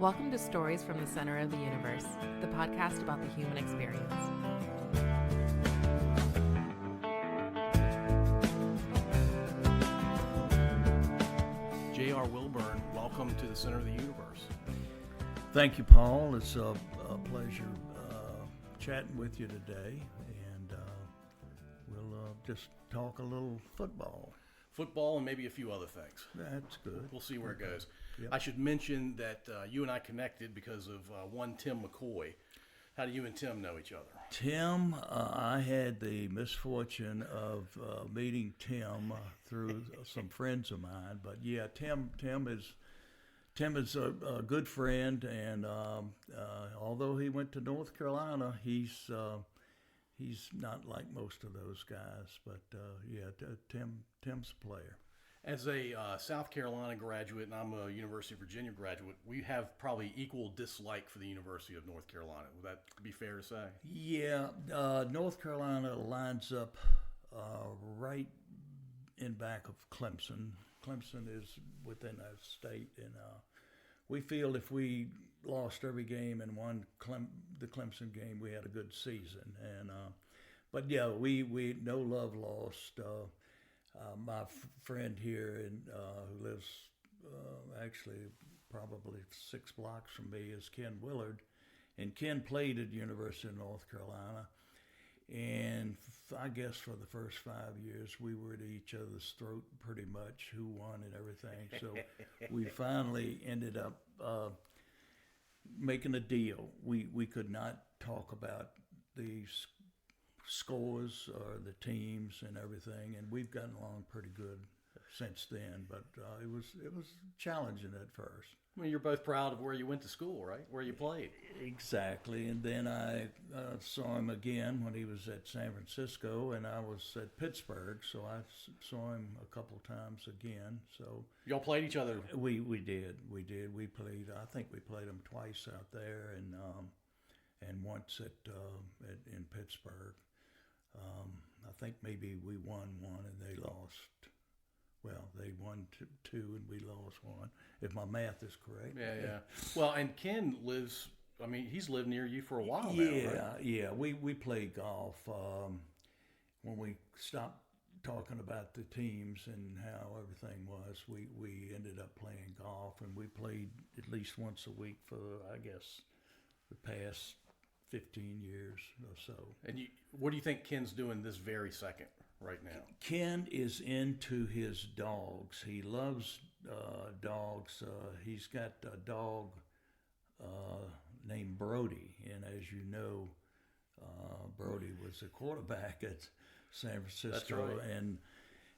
Welcome to Stories from the Center of the Universe, the podcast about the human experience. J.R. Wilburn, welcome to the Center of the Universe. Thank you, Paul. It's a pleasure chatting with you today, and we'll just talk a little football. Football and maybe a few other things. That's good. We'll see where it goes. Yep. I should mention that you and I connected because of one Tim McCoy. How do you and Tim know each other? Tim, I had the misfortune of meeting Tim through some friends of mine. But yeah, Tim is a good friend, and although he went to North Carolina, he's not like most of those guys. But Tim's a player. As a South Carolina graduate, and I'm a University of Virginia graduate, we have probably equal dislike for the University of North Carolina. Would that be fair to say? Yeah, North Carolina lines up right in back of Clemson. Clemson is within our state, and we feel if we lost every game and won the Clemson game, we had a good season. And but yeah, we no love lost. My friend here who lives actually probably 6 blocks from me is Ken Willard, and Ken played at the University of North Carolina, and I guess for the first 5 years we were at each other's throat pretty much, who won and everything. So we finally ended up making a deal. We could not talk about these scores or the teams and everything, and we've gotten along pretty good since then. But it was challenging at first. I mean, you're both proud of where you went to school, right? Where you played. Exactly. And then I saw him again when he was at San Francisco, and I was at Pittsburgh, so I saw him a couple times again. So y'all played each other. We did. We played. I think we played him twice out there, and once in Pittsburgh. I think maybe we won one and they lost. Well, they won two and we lost one, if my math is correct. Yeah. Well, and Ken lives, I mean, he's lived near you for a while now, right? Yeah. We played golf. When we stopped talking about the teams and how everything was, we ended up playing golf, and we played at least once a week for, I guess, the past 15 years or so. And what do you think Ken's doing this very second right now? Ken is into his dogs. He loves dogs. He's got a dog named Brody, and as you know, Brody was a quarterback at San Francisco. That's right.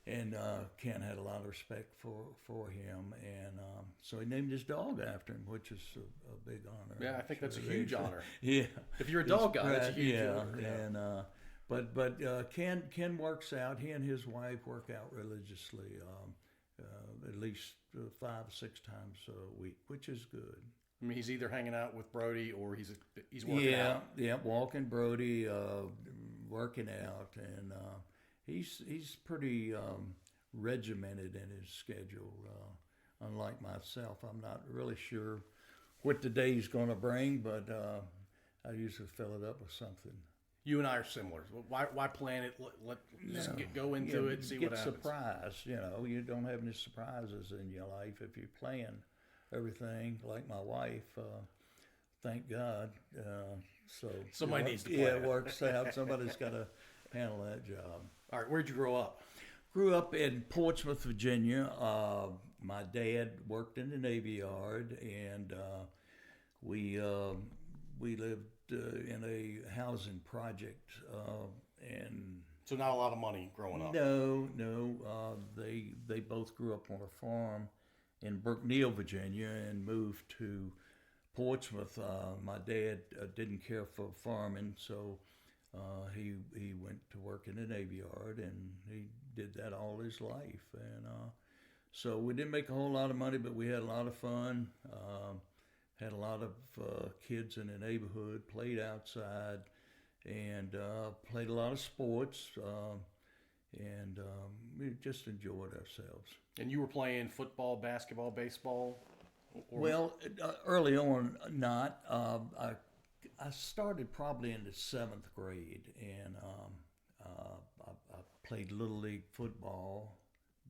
And Ken had a lot of respect for him, and so he named his dog after him, which is a big honor. Yeah, I think that's a huge honor. Yeah, if you're a dog guy, that's a huge honor. Yeah, and but Ken works out. He and his wife work out religiously, at least 5 or 6 times a week, which is good. I mean, he's either hanging out with Brody or he's working out. Yeah, walking Brody, working out, and. He's pretty regimented in his schedule. Unlike myself, I'm not really sure what the day's going to bring, but I usually fill it up with something. You and I are similar. Why plan it? Just go into it, see what happens. Get surprised. You don't have any surprises in your life if you plan everything. Like my wife, thank God. So somebody needs to plan. Yeah, it works out. Somebody's got to handle that job. All right, where'd you grow up? Grew up in Portsmouth, Virginia. My dad worked in the Navy Yard, and we lived in a housing project. And so not a lot of money growing up. No. They both grew up on a farm in Brookneal, Virginia, and moved to Portsmouth. My dad didn't care for farming, so. He went to work in the Navy Yard, and he did that all his life. And so we didn't make a whole lot of money, but we had a lot of fun. Had a lot of kids in the neighborhood, played outside, and played a lot of sports. And we just enjoyed ourselves. And you were playing football, basketball, baseball? Well, early on, not. I started probably in the 7th grade, and I played Little League football.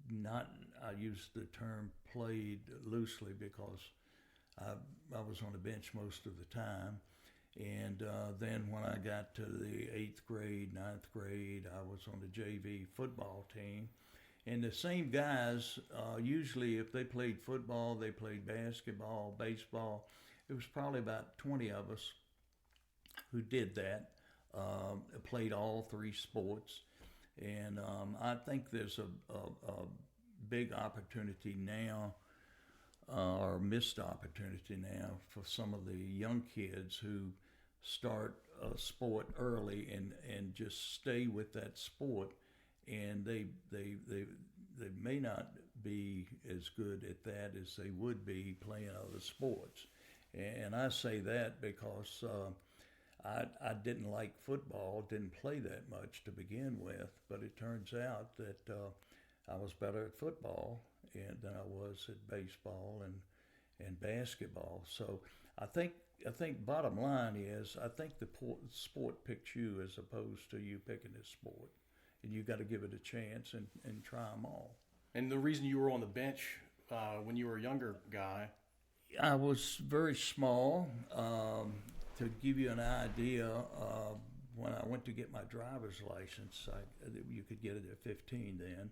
Not, I use the term played loosely because I was on the bench most of the time. And then when I got to the 8th grade, 9th grade, I was on the JV football team. And the same guys, usually if they played football, they played basketball, baseball. It was probably about 20 of us who did that, played all 3 sports. And I think there's a big opportunity now, or missed opportunity now, for some of the young kids who start a sport early and just stay with that sport, and they may not be as good at that as they would be playing other sports. And I say that because I didn't like football, didn't play that much to begin with, but it turns out that I was better at football than I was at baseball and basketball. So I think bottom line is, I think the sport picked you as opposed to you picking the sport. And you got to give it a chance and try them all. And the reason you were on the bench when you were a younger guy? I was very small. To give you an idea, when I went to get my driver's license, you could get it at 15 then.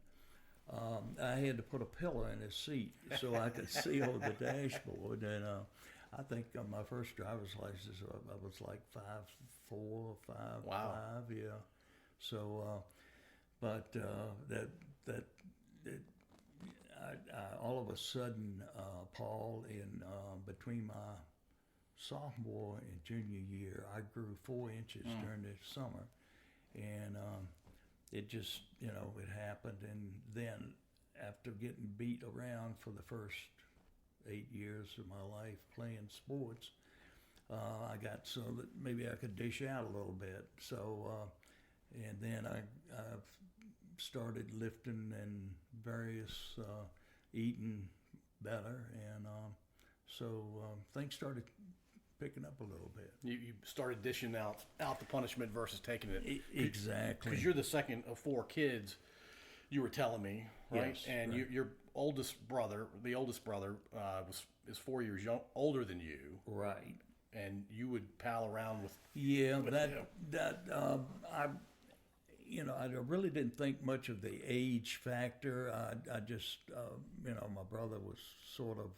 I had to put a pillow in the seat so I could see over the dashboard. And I think on my first driver's license, I was like 5'4", 5'5". Wow. Yeah. So, but I all of a sudden, Paul, in between my sophomore and junior year, I grew 4 inches during the summer, and it just, it happened. And then after getting beat around for the first 8 years of my life playing sports, I got so that maybe I could dish out a little bit. So, and then I started lifting and various eating better, and so things started picking up a little bit. You started dishing out the punishment versus taking it. Exactly. Because you're the second of 4 kids, you were telling me, right? Yes, and right. Your oldest brother, is 4 years older than you, Right. and you would pal around with. Yeah, with him. I really didn't think much of the age factor. I just, my brother was sort of,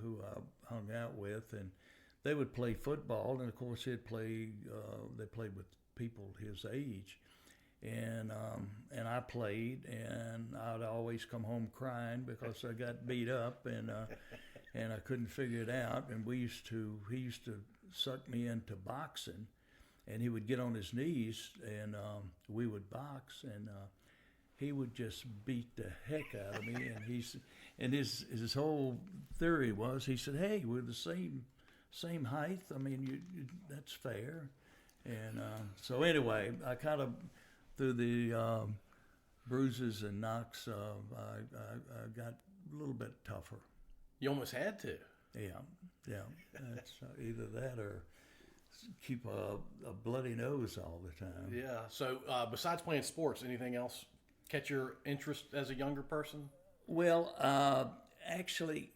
who I hung out with, and they would play football, and of course they played with people his age, and I played, and I'd always come home crying because I got beat up, and I couldn't figure it out, and he used to suck me into boxing. And he would get on his knees, and we would box, and he would just beat the heck out of me. And his whole theory was, he said, "Hey, we're the same height. I mean, that's fair." And so anyway, I kind of, through the bruises and knocks, I got a little bit tougher. You almost had to. Yeah. That's either that or keep a bloody nose all the time. Yeah. So besides playing sports, anything else catch your interest as a younger person? Well, actually,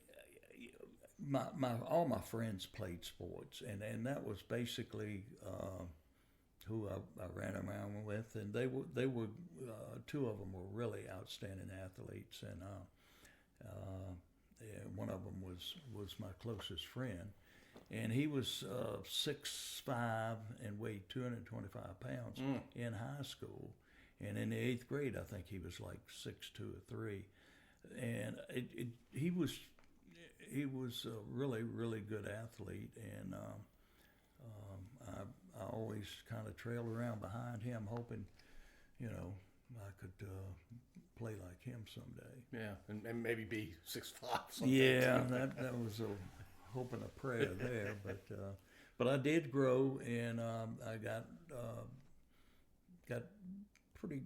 all my friends played sports, and that was basically who I ran around with, and they were 2 of them were really outstanding athletes, and one of them was my closest friend. And he was 6'5" and weighed 225 pounds in high school. And in the 8th grade, I think he was like 6'2" or 3. And he was a really, really good athlete. And I always kind of trailed around behind him, hoping, I could play like him someday. Yeah, and maybe be 6'5". Yeah, that was a hope and a prayer there, but I did grow, and I got pretty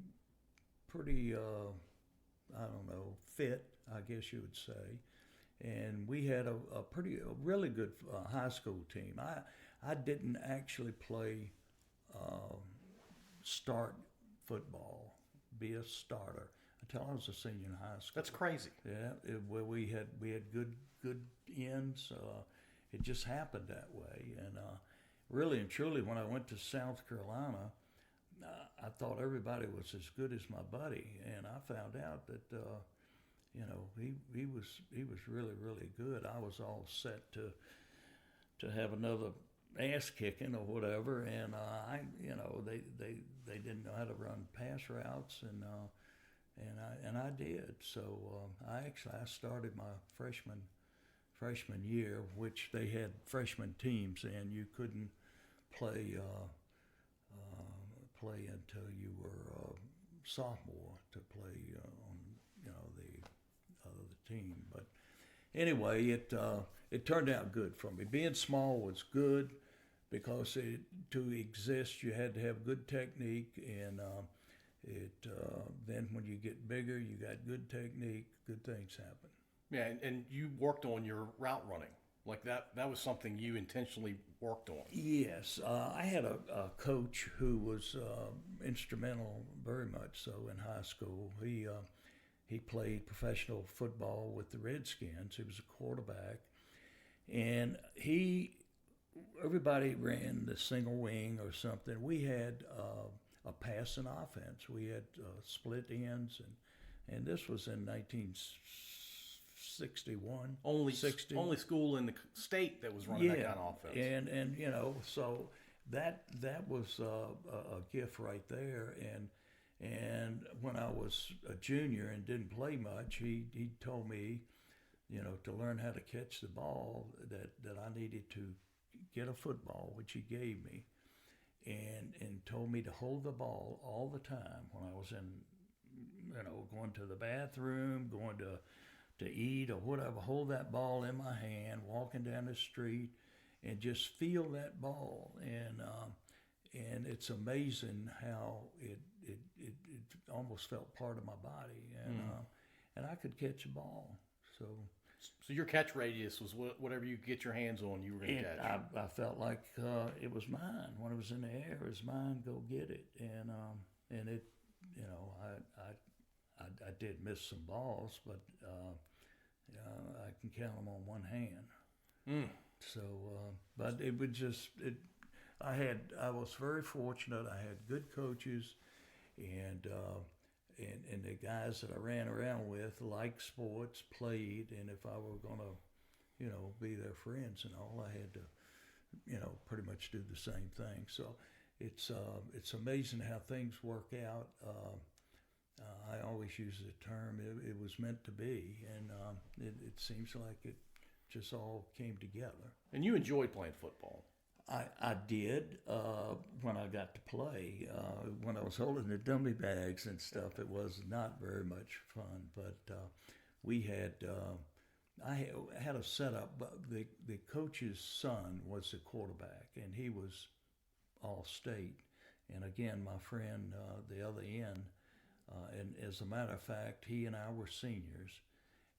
I don't know, fit, I guess you would say, and we had a really good high school team. I didn't actually play start football, be a starter until I was a senior in high school. That's crazy. Yeah, where we had good ends. It just happened that way, and really and truly, when I went to South Carolina, I thought everybody was as good as my buddy, and I found out that he was really good. I was all set to have another ass kicking or whatever, and they didn't know how to run pass routes, and I did. So I started my freshman year, which they had freshman teams, and you couldn't play until you were a sophomore to play on the team. But anyway, it turned out good for me. Being small was good because to exist you had to have good technique, and then when you get bigger, you got good technique, good things happen. Yeah, and you worked on your route running. Like that was something you intentionally worked on. Yes, I had a coach who was instrumental, very much so, in high school. He played professional football with the Redskins. He was a quarterback, and everybody ran the single wing or something. We had a passing offense. We had split ends, and this was in 1961. Only 60. Only school in the state that was running that kind of offense. And so that was a gift right there. And when I was a junior and didn't play much, he told me, to learn how to catch the ball, that I needed to get a football, which he gave me, and told me to hold the ball all the time when I was in, going to the bathroom, going to eat or whatever. Hold that ball in my hand, walking down the street, and just feel that ball. And it's amazing how it almost felt part of my body, and I could catch a ball. So your catch radius was whatever you could get your hands on, you were going to catch. I felt like it was mine. When it was in the air, it was mine. Go get it. And it, I did miss some balls, but I can count them on one hand. So, but it would just I was very fortunate. I had good coaches, and the guys that I ran around with liked sports, played, and if I were gonna, be their friends and all, I had to, pretty much do the same thing. So it's amazing how things work out. I always use the term, it was meant to be, and it seems like it just all came together. And you enjoyed playing football. I did when I got to play. When I was holding the dummy bags and stuff, it was not very much fun. But I had a setup. But the coach's son was the quarterback, and he was all state. And again, my friend, the other end. And as a matter of fact, he and I were seniors,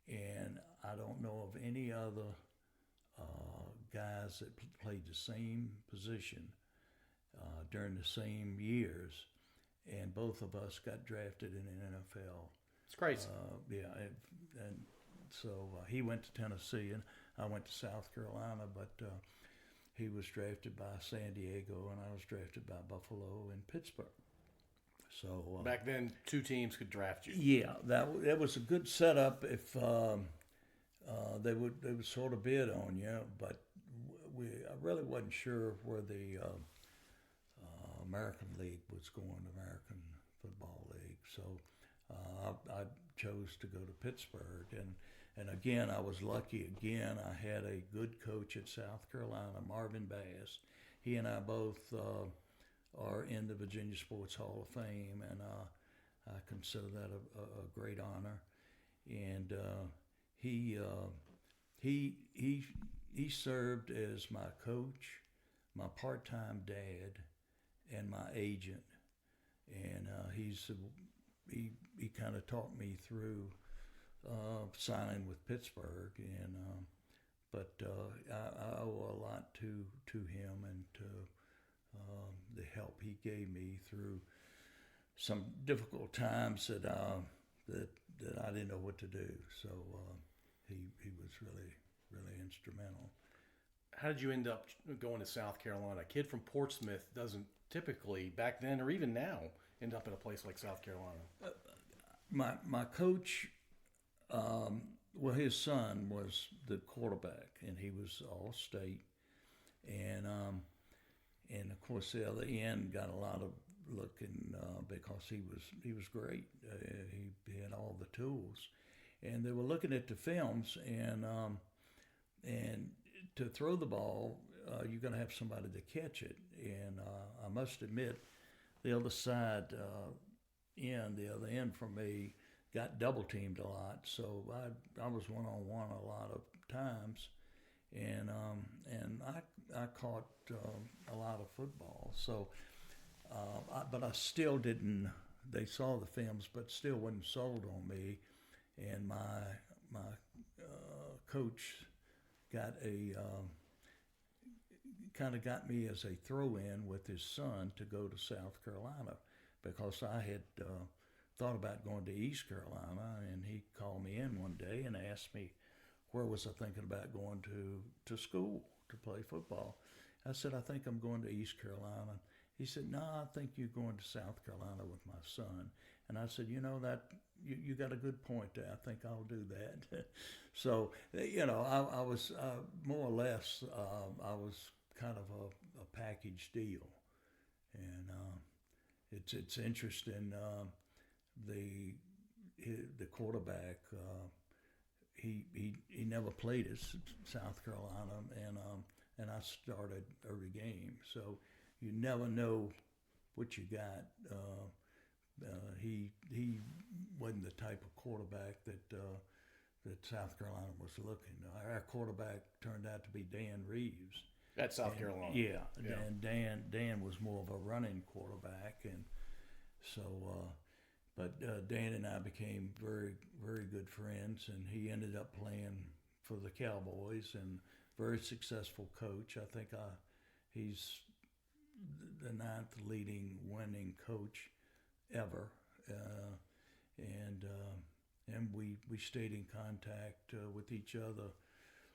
and I don't know of any other guys that played the same position during the same years, and both of us got drafted in the NFL. It's crazy. And so he went to Tennessee, and I went to South Carolina, but he was drafted by San Diego, and I was drafted by Buffalo and Pittsburgh. So back then, two teams could draft you. Yeah, that was a good setup if they would sort of bid on you, but I really wasn't sure where the American League was going, the American Football League. So I chose to go to Pittsburgh, and again I was lucky. Again, I had a good coach at South Carolina, Marvin Bass. He and I both are in the Virginia Sports Hall of Fame, and I consider that a great honor. And he served as my coach, my part-time dad, and my agent. And he kind of taught me through signing with Pittsburgh, and but I owe a lot to him and to the help he gave me through some difficult times that I didn't know what to do. So he was really instrumental. How did you end up going to South Carolina? A kid from Portsmouth doesn't typically, back then or even now, end up in a place like South Carolina. My coach, well, his son was the quarterback, and he was All-State, and of course the other end got a lot of looking because he was great. He had all the tools, and they were looking at the films, and to throw the ball, you're going to have somebody to catch it. And I must admit, the other side the other end from me got double teamed a lot. So I was one-on-one a lot of times, and I caught a lot of football. So, but I still didn't. They saw the films, but still wasn't sold on me. And my coach got kind of got me as a throw-in with his son to go to South Carolina, because I had thought about going to East Carolina, and he called me in one day and asked me where was I thinking about going to school to play football. I said, I think I'm going to East Carolina. He said, no, I think you're going to South Carolina with my son. And I said, that you got a good point there. I think I'll do that. So, I was more or less, I was kind of a package deal. And it's interesting, the quarterback, he never played at South Carolina, and I started every game. So you never know what you got. He wasn't the type of quarterback that South Carolina was looking. Our quarterback turned out to be Dan Reeves. At South Carolina. Yeah. And Dan was more of a running quarterback, and so. But Dan and I became very, very good friends, and he ended up playing for the Cowboys, and very successful coach. I think he's the 9th leading winning coach ever, and we stayed in contact with each other,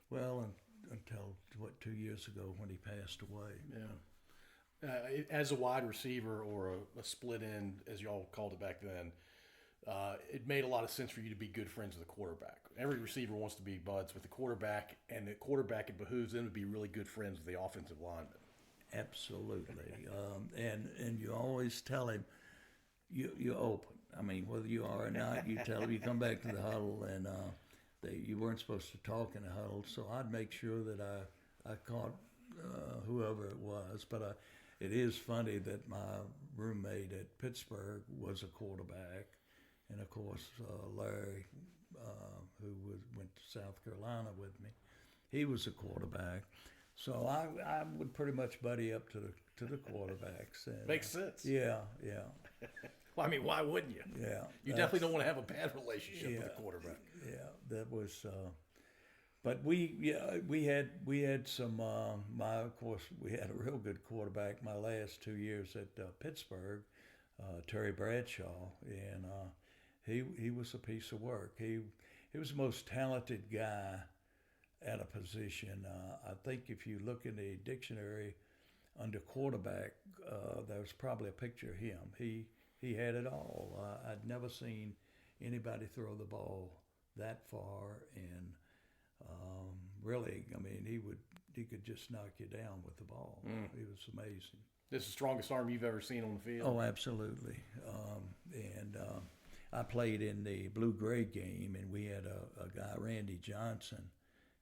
well, until 2 years ago when he passed away. Yeah. As a wide receiver or a split end, as y'all called it back then, it made a lot of sense for you to be good friends with the quarterback. Every receiver wants to be buds with the quarterback, and the quarterback, it behooves them to be really good friends with the offensive lineman. Absolutely. And you always tell him, you're open. I mean, whether you are or not, you tell him, you come back to the huddle, and you weren't supposed to talk in the huddle, so I'd make sure that I caught whoever it was. But it is funny that my roommate at Pittsburgh was a quarterback, and of course Larry, who went to South Carolina with me, he was a quarterback. So I would pretty much buddy up to the quarterbacks. And, makes sense. Yeah. Well, I mean, why wouldn't you? Yeah. You definitely don't want to have a bad relationship with a quarterback. Yeah, that was. But we had some. Of course, we had a real good quarterback. My last 2 years at Pittsburgh, Terry Bradshaw, and he was a piece of work. He was the most talented guy at a position. I think if you look in the dictionary under quarterback, there's probably a picture of him. He had it all. I'd never seen anybody throw the ball that far, and really, I mean, he could just knock you down with the ball. It was amazing. This is the strongest arm you've ever seen on the field? Oh, absolutely. And I played in the blue-gray game, and we had a guy, Randy Johnson,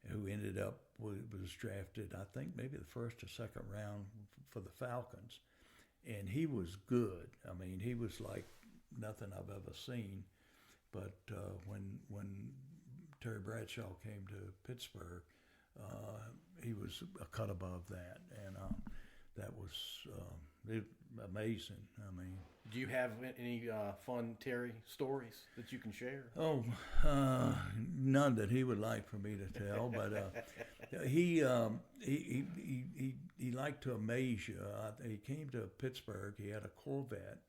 who ended up was drafted, I think, maybe the first or second round for the Falcons. And he was good. I mean, he was like nothing I've ever seen. But when Terry Bradshaw came to Pittsburgh, he was a cut above that, and that amazing. I mean, Do you have any fun Terry stories that you can share? oh, none that he would like for me to tell, but he liked to amaze you. He came to Pittsburgh. He had a Corvette.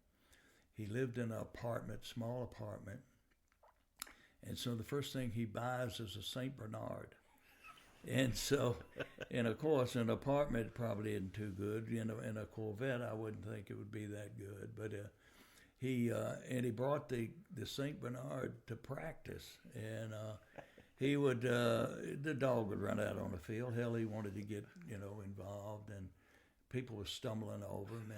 He lived in an apartment, small apartment, and so the first thing he buys is a Saint Bernard. And so, and of course, an apartment probably isn't too good. You know, in a Corvette, I wouldn't think it would be that good. But he brought the Saint Bernard to practice, and he would the dog would run out on the field. Hell, he wanted to get involved, and people were stumbling over him,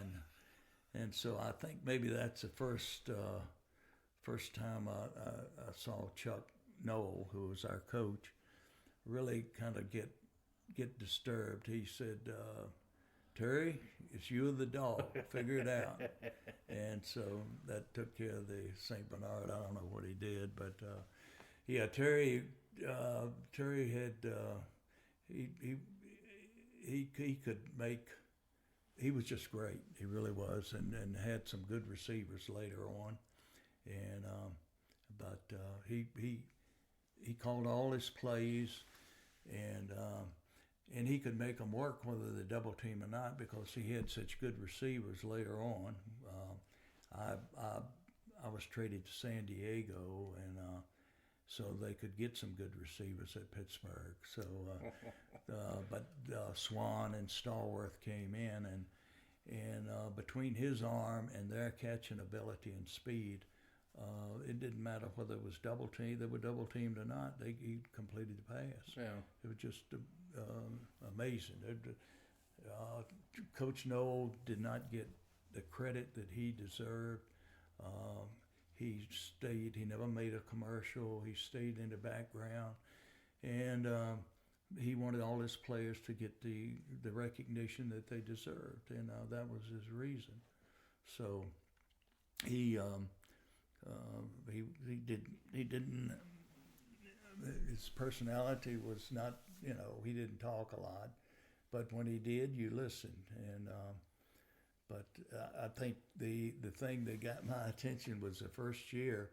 and so I think maybe that's the first time I saw Chuck Noll, who was our coach, really kind of get disturbed. He said, Terry, it's you and the dog. Figure it out. And so that took care of the St. Bernard. I don't know what he did, but yeah, Terry had he could make. He was just great. He really was, and had some good receivers later on. And but he called all his plays, and he could make them work whether they double team or not because he had such good receivers later on. I was traded to San Diego, and so they could get some good receivers at Pittsburgh. So, but Swan and Stallworth came in, and between his arm and their catching ability and speed, it didn't matter whether it was double team, they were double teamed or not. He completed the pass. Yeah, it was just amazing. Coach Noll did not get the credit that he deserved. He stayed. He never made a commercial. He stayed in the background, and he wanted all his players to get the recognition that they deserved, and that was his reason. So he didn't. His personality was not. He didn't talk a lot, but when he did, you listened. And but I think the thing that got my attention was the first year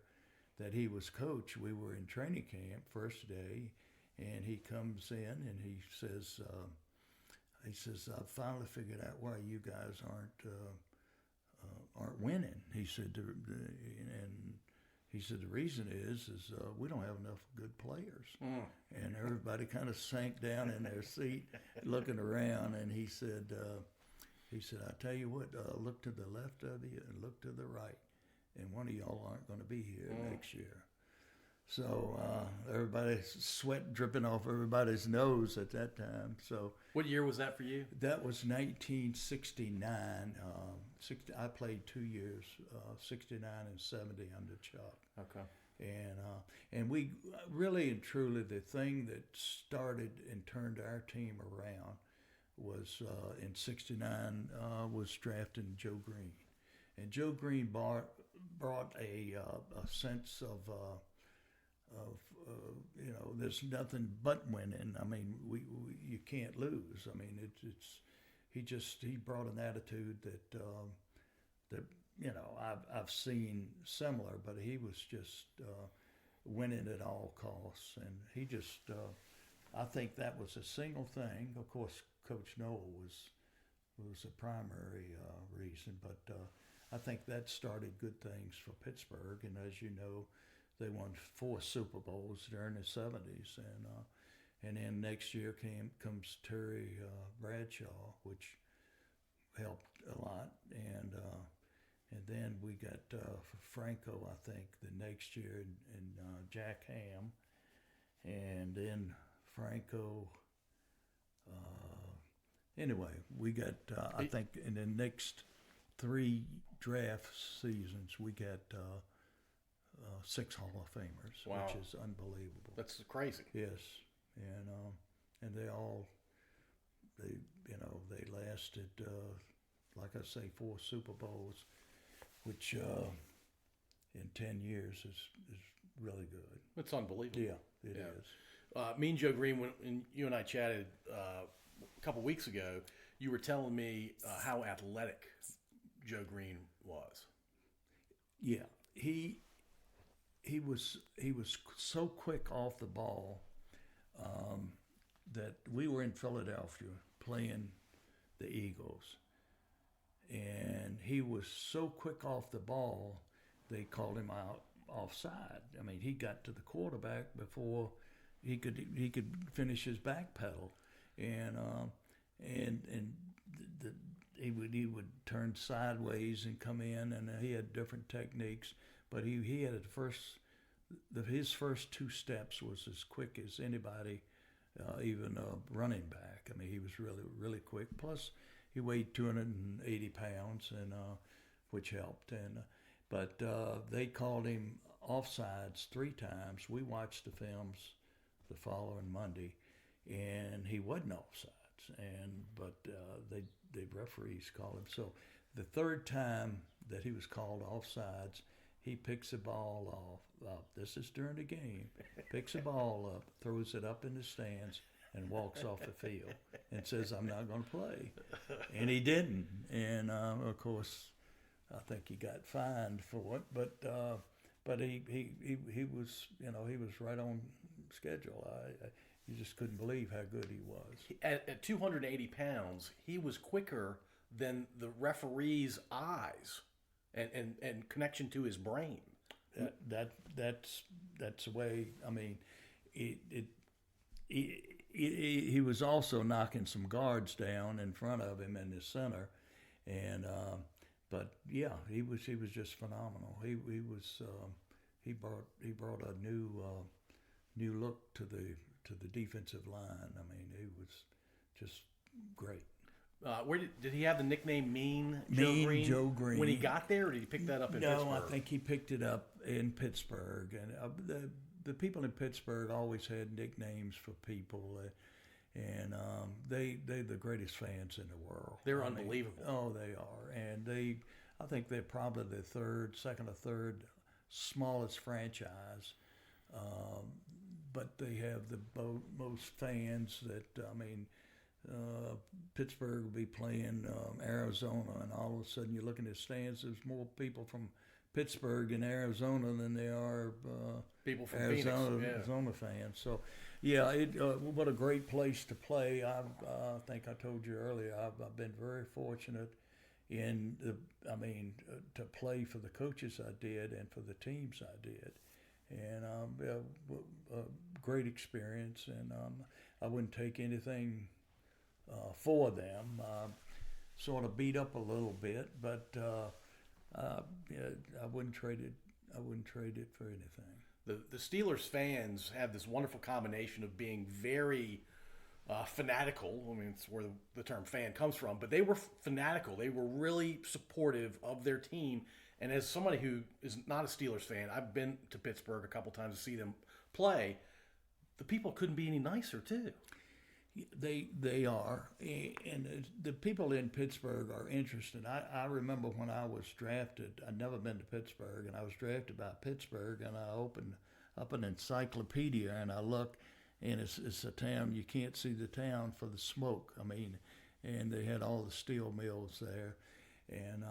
that he was coach. We were in training camp first day, and he comes in and he says, I finally figured out why you guys aren't winning. He said, the reason is we don't have enough good players. And everybody kind of sank down in their seat, looking around. And he said, I tell you what, look to the left of you and look to the right, and one of y'all aren't going to be here next year. So everybody's sweat dripping off everybody's nose at that time. So what year was that for you? That was 1969. I played 2 years, 69 and 70 under Chuck. Okay. And we really and truly, the thing that started and turned our team around was in '69 was drafting Joe Greene, and Joe Greene brought a sense of there's nothing but winning. I mean, you can't lose. I mean, he brought an attitude that I've seen similar, but he was just winning at all costs, and he just I think that was a single thing. Of course, Coach Noll was the primary reason, but I think that started good things for Pittsburgh, and as you know, they won 4 Super Bowls during the '70s, and then next year comes Terry Bradshaw, which helped a lot, and then we got Franco, I think, the next year, and Jack Ham, and then Franco. Anyway, we got I think in the next 3 draft seasons we got 6 Hall of Famers, wow, which is unbelievable. That's crazy. Yes, and they lasted like I say 4 Super Bowls, which in 10 years is really good. It's unbelievable. Yeah, it is. Me and Joe Greene, when you and I chatted a couple weeks ago, you were telling me how athletic Joe Greene was. Yeah, he was so quick off the ball that we were in Philadelphia playing the Eagles, and he was so quick off the ball they called him out offside. I mean, he got to the quarterback before he could finish his back pedal, and he would turn sideways and come in, and he had different techniques. But he had his first two steps was as quick as anybody, even a running back. I mean, he was really quick. Plus, he weighed 280 pounds, and which helped. But they called him offsides 3 times. We watched the films the following Monday, and he wasn't offsides. But the referees called him. So the third time that he was called offsides, he picks the ball off. This is during the game. Picks the ball up, throws it up in the stands, and walks off the field and says, "I'm not going to play." And he didn't. And of course, I think he got fined for it. But he was, he was right on schedule. You just couldn't believe how good he was. At 280 pounds, he was quicker than the referee's eyes and connection to his brain. That's the way. I mean, he was also knocking some guards down in front of him in the center, and but yeah, he was just phenomenal. He brought a new look to the defensive line. I mean, he was just great. Where did he have the nickname Mean Joe Greene when he got there, or did he pick that up in Pittsburgh? No, I think he picked it up in Pittsburgh, and the people in Pittsburgh always had nicknames for people, and they're the greatest fans in the world. They're unbelievable. They are, and I think they're probably the second or third smallest franchise, but they have the most fans. Pittsburgh will be playing Arizona, and all of a sudden you look in the stands, there's more people from Pittsburgh and Arizona than there are people from Arizona fans. So, yeah, what a great place to play. I think I told you earlier, I've been very fortunate to play for the coaches I did and for the teams I did. And a great experience, and I wouldn't take anything for them. Sort of beat up a little bit, but I wouldn't trade it. I wouldn't trade it for anything. The Steelers fans have this wonderful combination of being very fanatical. I mean, it's where the term fan comes from, but they were fanatical. They were really supportive of their team. And as somebody who is not a Steelers fan, I've been to Pittsburgh a couple times to see them play. The people couldn't be any nicer, too. They are, and the people in Pittsburgh are interesting. I remember when I was drafted, I'd never been to Pittsburgh, and I was drafted by Pittsburgh, and I opened up an encyclopedia, and I look, and it's a town, you can't see the town for the smoke. I mean, and they had all the steel mills there, and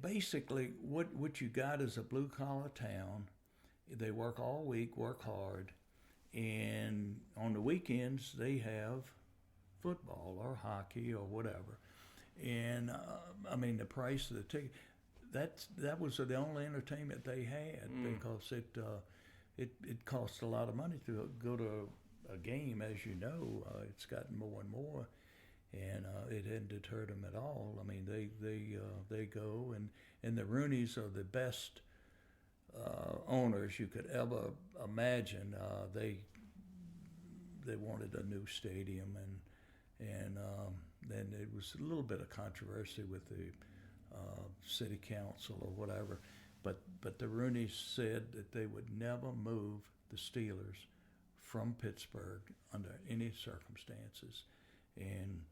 basically what you got is a blue-collar town. They work all week, work hard. And on the weekends, they have football or hockey or whatever. And, the price of the ticket, that was the only entertainment they had because it costs a lot of money to go to a game, as you know. It's gotten more and more, and it hadn't deterred them at all. I mean, they go, and the Rooneys are the best owners you could ever imagine. They wanted a new stadium, and then there was a little bit of controversy with the city council or whatever, but the Rooneys said that they would never move the Steelers from Pittsburgh under any circumstances, and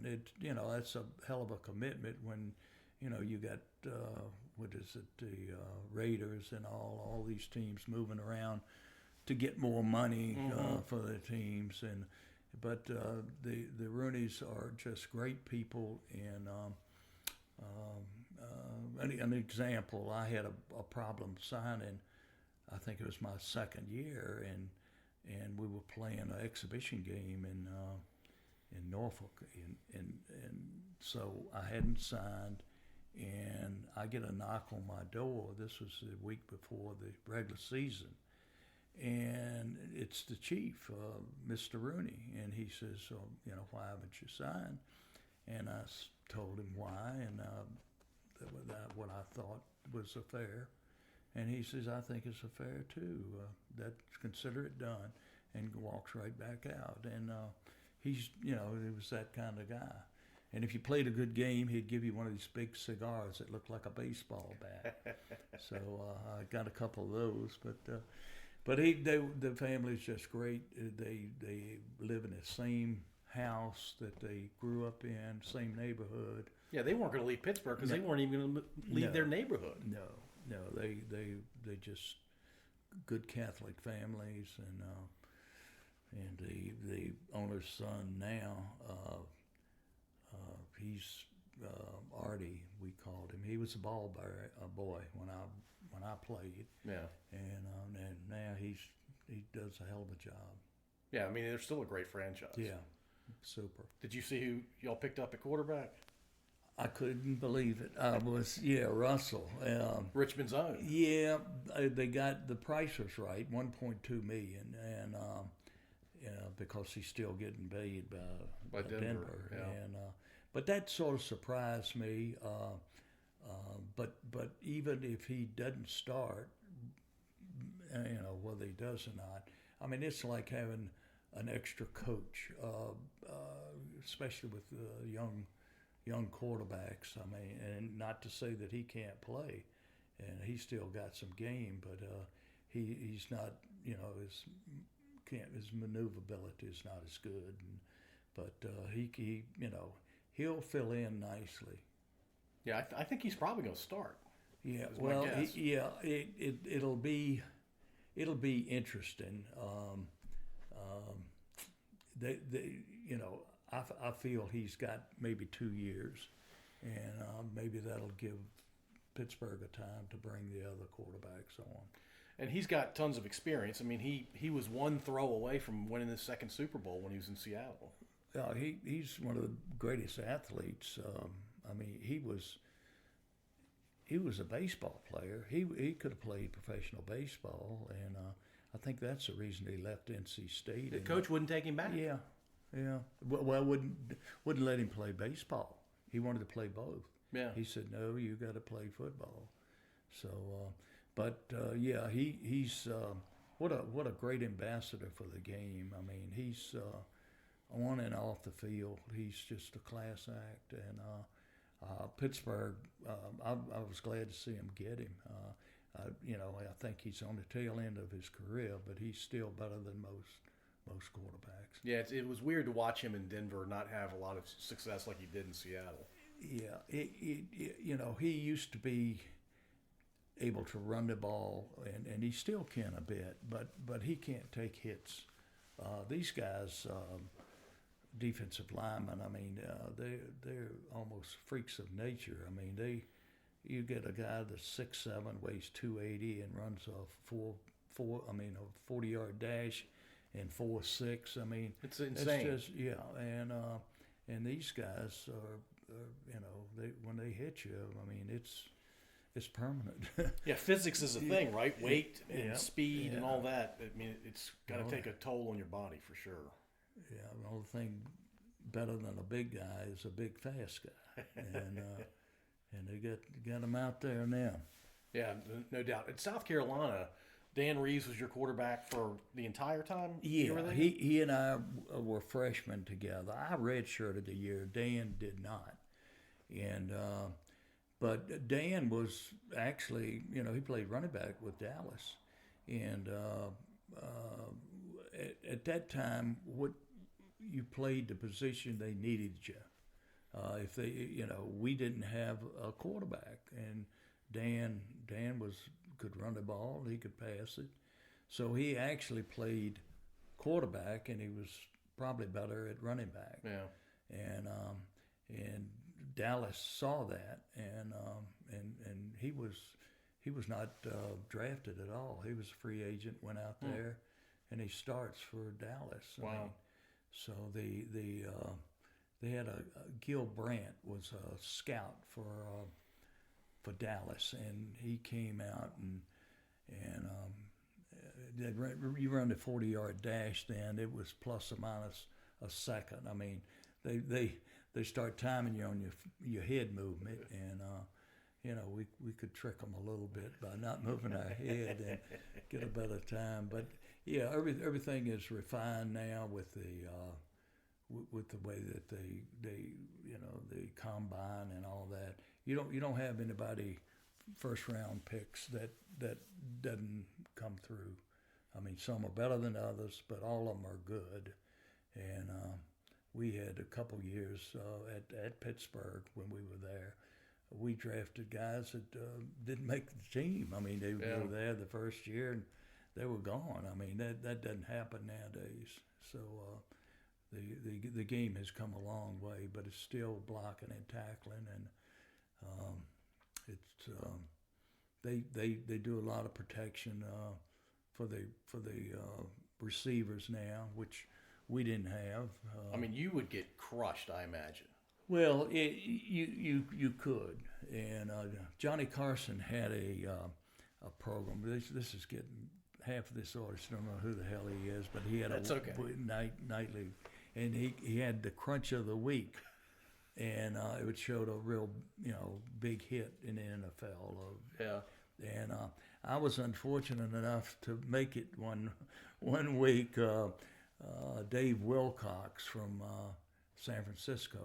it that's a hell of a commitment when you got the Raiders and all these teams moving around to get more money for their teams, but the Rooneys are just great people, and an example, I had a problem signing. I think it was my second year, and we were playing an exhibition game in Norfolk, and so I hadn't signed, and I get a knock on my door. This was the week before the regular season, and it's the chief, Mr. Rooney, and he says, why haven't you signed? And I told him why, and what I thought was affair. And he says, I think it's affair too. Consider it done, and walks right back out. And he's, he was that kind of guy. And if you played a good game, he'd give you one of these big cigars that looked like a baseball bat. So I got a couple of those, but the family's just great. They live in the same house that they grew up in, same neighborhood. Yeah, they weren't going to leave Pittsburgh because they weren't even going to leave their neighborhood. No, they just good Catholic families, and the owner's son now, he's Artie, we called him. He was a ball boy when I played. Yeah. And now he does a hell of a job. Yeah, I mean they're still a great franchise. Yeah, super. Did you see who y'all picked up at quarterback? I couldn't believe it. I was Russell. Richmond's own. Yeah, they got the price was right, $1.2 million, and because he's still getting paid by Denver. Yeah. And but that sort of surprised me. But even if he doesn't start, whether he does or not, I mean it's like having an extra coach, especially with young quarterbacks. I mean, and not to say that he can't play, and he's still got some game, but he's not, his maneuverability is not as good, but he'll fill in nicely. Yeah, I think he's probably going to start. Yeah, well, it'll be interesting. I feel he's got maybe 2 years, and maybe that'll give Pittsburgh a time to bring the other quarterbacks on. And he's got tons of experience. I mean, he was one throw away from winning his second Super Bowl when he was in Seattle. Yeah, he's one of the greatest athletes. I mean, he was a baseball player. He could have played professional baseball, and I think that's the reason he left NC State. The coach wouldn't take him back. Yeah. Well, wouldn't let him play baseball. He wanted to play both. Yeah. He said, no, you got to play football. So, he's what a great ambassador for the game. I mean, he's on and off the field. He's just a class act, and Pittsburgh. I was glad to see him get him. I think he's on the tail end of his career, but he's still better than most quarterbacks. Yeah, it was weird to watch him in Denver not have a lot of success like he did in Seattle. Yeah, he used to be able to run the ball, and he still can a bit, but he can't take hits. These guys, defensive linemen, I mean, they're almost freaks of nature. I mean, you get a guy that's 6'7", weighs 280, and runs a 40-yard dash in 4.6. I mean, it's insane. It's just, and these guys are, when they hit you, I mean, it's permanent. Yeah, physics is a thing, right? Weight and speed and all that. I mean, it's got to take a toll on your body for sure. Yeah, the only thing better than a big guy is a big fast guy, and they got him out there now. Yeah, no doubt. At South Carolina, Dan Reeves was your quarterback for the entire time? Yeah, he and I were freshmen together. I redshirted a year. Dan did not. And but Dan was actually, he played running back with Dallas. And at that time, you played the position they needed you. If they, we didn't have a quarterback, and Dan could run the ball, he could pass it, so he actually played quarterback, and he was probably better at running back. Yeah. And Dallas saw that, and he was not drafted at all. He was a free agent, went out there, and he starts for Dallas. Wow. I mean, so they had Gil Brandt was a scout for Dallas, and he came out and you run the 40-yard dash. Then it was plus or minus a second. I mean, they start timing you on your head movement, and we could trick them a little bit by not moving our head and get a better time. But yeah, everything is refined now with the way that they the combine and all that. You don't have anybody first round picks that doesn't come through. I mean, some are better than others, but all of them are good. And we had a couple years at Pittsburgh when we were there. We drafted guys that didn't make the team. I mean, they were there the first year and they were gone. I mean, that doesn't happen nowadays. So the game has come a long way, but it's still blocking and tackling, and they do a lot of protection for the receivers now, which we didn't have. I mean, you would get crushed, I imagine. Well, you could, and Johnny Carson had a program. This is getting half of this audience don't know who the hell he is, but he had nightly, and he had the crunch of the week, and it would show the real big hit in the NFL. And I was unfortunate enough to make it one week. Dave Wilcox from San Francisco.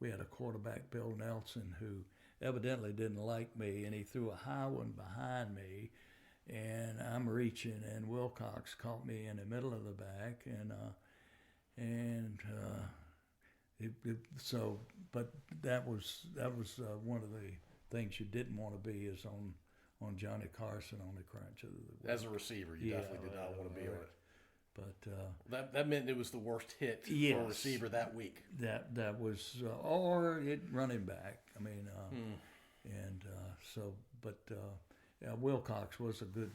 We had a quarterback, Bill Nelson, who evidently didn't like me, and he threw a high one behind me, and I'm reaching, and Wilcox caught me in the middle of the back, but that was one of the things you didn't want to be is on Johnny Carson on the crunch of the week. As a receiver, you definitely did not want to be on it. But that meant it was the worst hit for a receiver that week. That was or it running back. I mean, Wilcox was a good.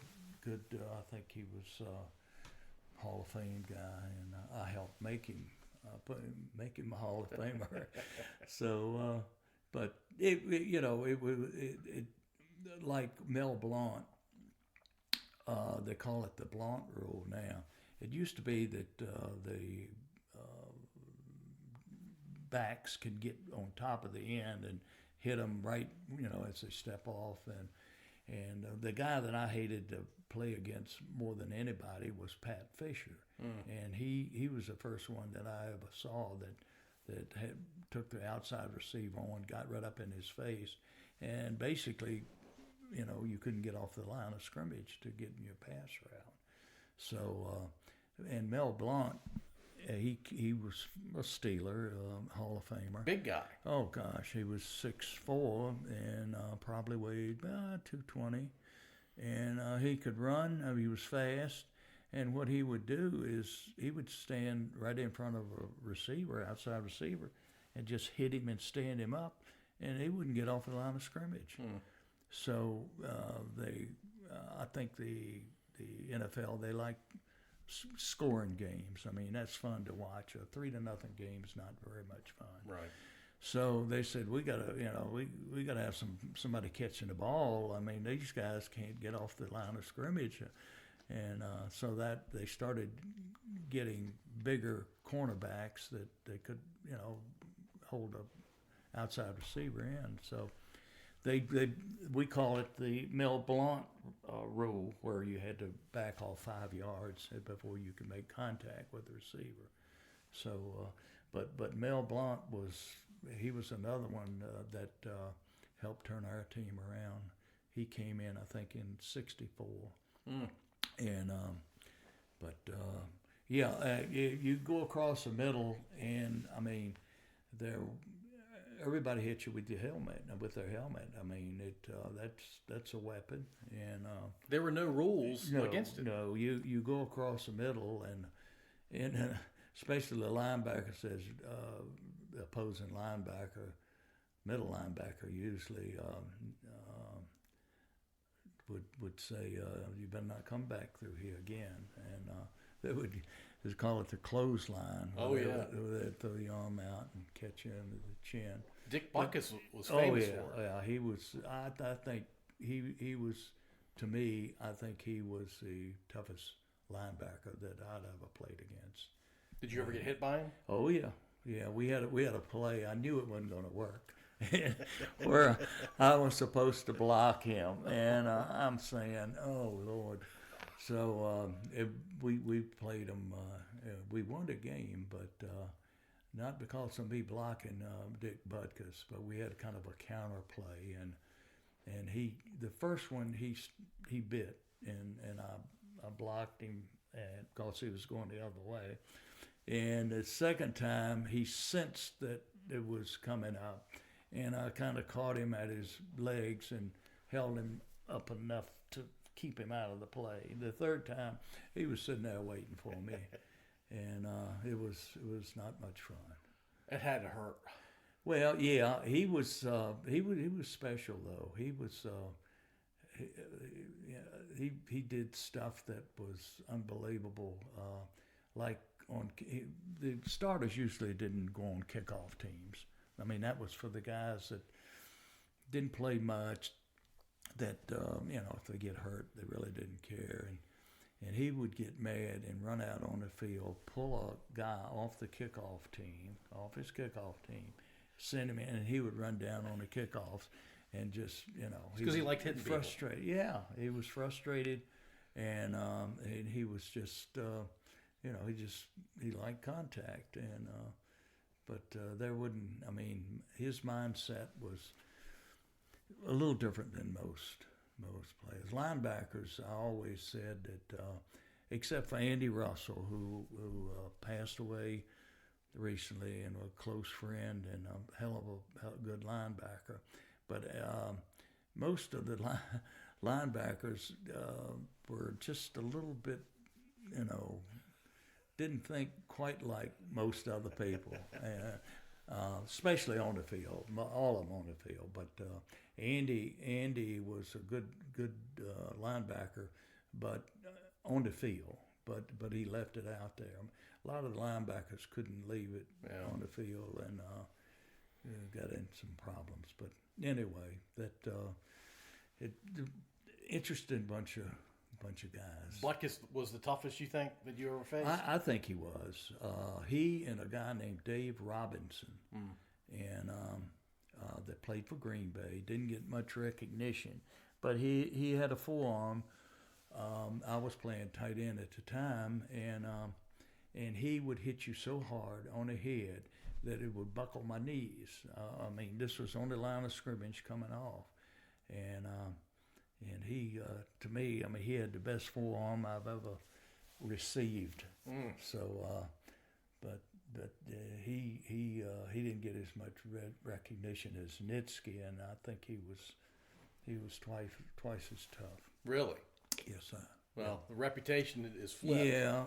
I think he was Hall of Fame guy, and I helped make him a Hall of Famer. So, but it like Mel Blount. They call it the Blount rule now. It used to be that the backs could get on top of the end and hit them right, as they step off. And the guy that I hated to play against more than anybody was Pat Fisher, and he was the first one that I ever saw that took the outside receiver on, got right up in his face, and basically, you couldn't get off the line of scrimmage to get in your pass route. So. And Mel Blount, he was a Steeler, Hall of Famer. Big guy. Oh, gosh. He was 6'4", and probably weighed 220. And he could run. He was fast. And what he would do is he would stand right in front of a receiver, outside receiver, and just hit him and stand him up, and he wouldn't get off the line of scrimmage. So I think the NFL, they like scoring games. I mean, that's fun to watch. A 3-0 game is not very much fun. Right. So they said we gotta have somebody catching the ball. I mean, these guys can't get off the line of scrimmage, and so that they started getting bigger cornerbacks that they could hold a outside receiver in. So we call it the Mel Blount rule, where you had to back off 5 yards before you could make contact with the receiver. So, but Mel Blount was another one that helped turn our team around. He came in, I think, in '64, and you go across the middle, and I mean, everybody hits you with their helmet. I mean, that's a weapon, and there were no rules against it. No, you go across the middle, and especially the linebacker says the opposing linebacker middle linebacker usually would say, "You better not come back through here again," and they would just call it the clothesline. Oh yeah, they'd throw your arm out and catch you under the chin. Dick Butkus was famous for it. Yeah, he was. I think he was. To me, I think he was the toughest linebacker that I'd ever played against. Did you ever get hit by him? Oh yeah. We had a play. I knew it wasn't going to work. Where I was supposed to block him, and I'm saying, "Oh Lord!" So we played him. We won the game, but not because of me blocking Dick Butkus, but we had kind of a counter play, and the first one he bit, and I blocked him because he was going the other way. And the second time, he sensed that it was coming up, and I kind of caught him at his legs and held him up enough to keep him out of the play. The third time, he was sitting there waiting for me, and it was not much fun. It had to hurt. Well, yeah, he was special though. He did stuff that was unbelievable, like. The starters usually didn't go on kickoff teams. I mean, that was for the guys that didn't play much, that, if they get hurt, they really didn't care. And he would get mad and run out on the field, pull a guy off his kickoff team, send him in, and he would run down on the kickoffs and just, because he liked hitting frustrated. People. Yeah, he was frustrated, and he was just... he liked contact, and but there wouldn't. I mean, his mindset was a little different than most players. Linebackers, I always said that, except for Andy Russell, who passed away recently, and a close friend and a hell of a good linebacker, but most of the linebackers were just a little bit, didn't think quite like most other people, especially on the field. All of them on the field, but Andy was a good linebacker, but on the field. But he left it out there. A lot of the linebackers couldn't leave it on the field, and got in some problems. But anyway, interesting bunch of guys. Butkus was the toughest you think that you ever faced? I think he was. He and a guy named Dave Robinson, and that played for Green Bay. Didn't get much recognition, but he had a forearm. I was playing tight end at the time, and he would hit you so hard on the head that it would buckle my knees. This was on the line of scrimmage coming off, and he, to me, he had the best forearm I've ever received. So, but he didn't get as much recognition as Nitsky, and I think he was twice as tough. Really? Yes, sir. Well, the reputation is flipped. Yeah.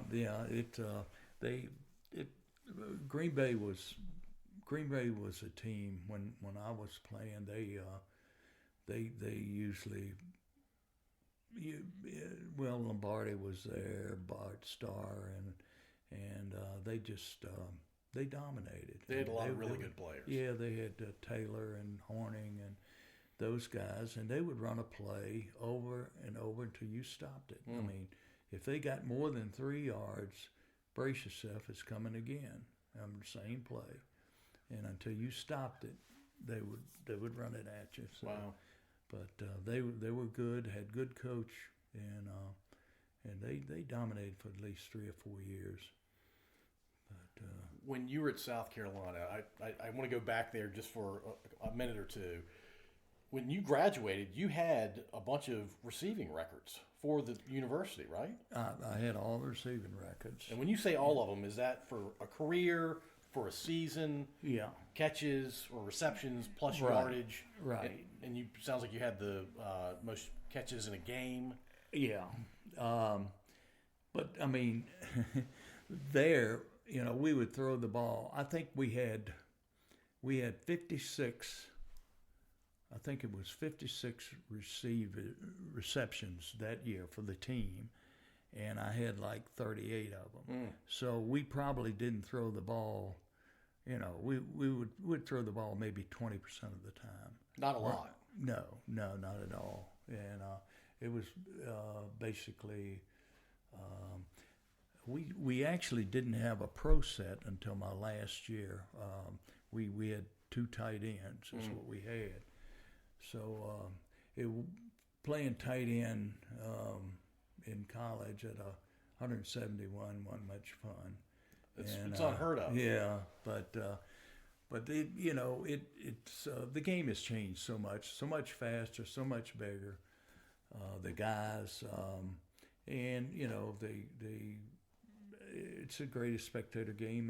Green Bay was a team when I was playing. They usually. Lombardi was there, Bart Starr, and they just they dominated. They had a lot of really good players. Yeah, they had Taylor and Horning and those guys, and they would run a play over and over until you stopped it. If they got more than 3 yards, brace yourself, it's coming again. Same play, and until you stopped it, they would run it at you. So. Wow. But they were good, had good coach, and they dominated for at least 3 or 4 years. But when you were at South Carolina, I want to go back there just for a minute or two. When you graduated, you had a bunch of receiving records for the university, right? I had all the receiving records. And when you say all of them, is that for a career, for a season? Yeah. Catches or receptions plus Right. yardage? Right. And you sounds like you had the most catches in a game. Yeah. But, there, we would throw the ball. I think we had 56 I think it was 56 receptions that year for the team, and I had like 38 of them. So we probably didn't throw the ball. You know, we'd throw the ball maybe 20% of the time. Not a lot. No, not at all. And it was basically we actually didn't have a pro set until my last year. We had 2 tight ends is what we had. So playing tight end in college at 171 wasn't much fun. It's unheard of. Yeah, but it's the game has changed so much faster, so much bigger. The guys, and it's the greatest spectator game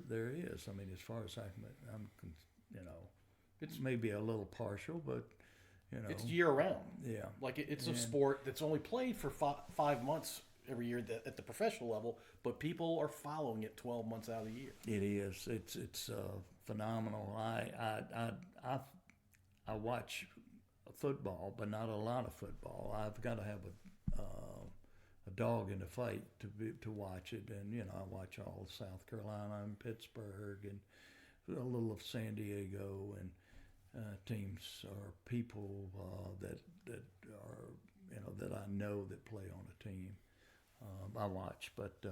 there is. I mean, as far as I'm it's maybe a little partial, but it's year round. Yeah, like it's a sport that's only played for 5 months every year at the professional level, but people are following it 12 months out of the year. It is. It's phenomenal. I watch football, but not a lot of football. I've got to have a dog in the fight to watch it, and I watch all of South Carolina and Pittsburgh and a little of San Diego and teams or people that are that I know that play on a team. I watch, but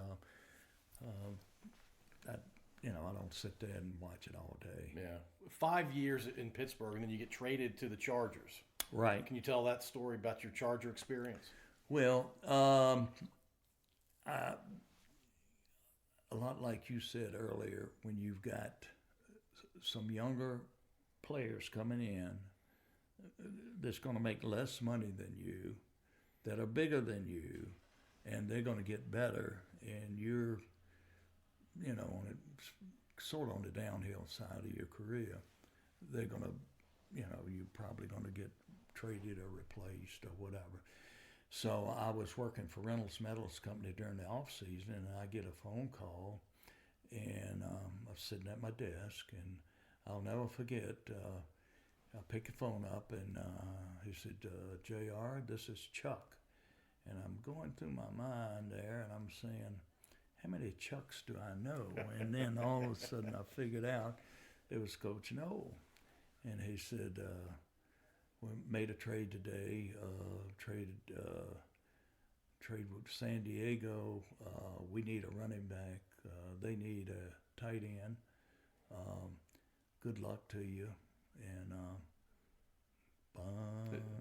I don't sit there and watch it all day. Yeah, 5 years in Pittsburgh, and then you get traded to the Chargers. Right. Can you tell that story about your Charger experience? Well, a lot like you said earlier, when you've got some younger players coming in that's going to make less money than you, that are bigger than you, and they're going to get better, and you're, sort of on the downhill side of your career, they're going to, you're probably going to get traded or replaced or whatever. So I was working for Reynolds Metals Company during the off season, and I get a phone call, and I was sitting at my desk, and I'll never forget. I picked the phone up, and he said, "JR, this is Chuck," and I'm going through my mind there, and I'm saying, "How many Chucks do I know?" And then all of a sudden, I figured out it was Coach Noll, and he said, "We made a trade today. Trade with San Diego. We need a running back. They need a tight end. Good luck to you." And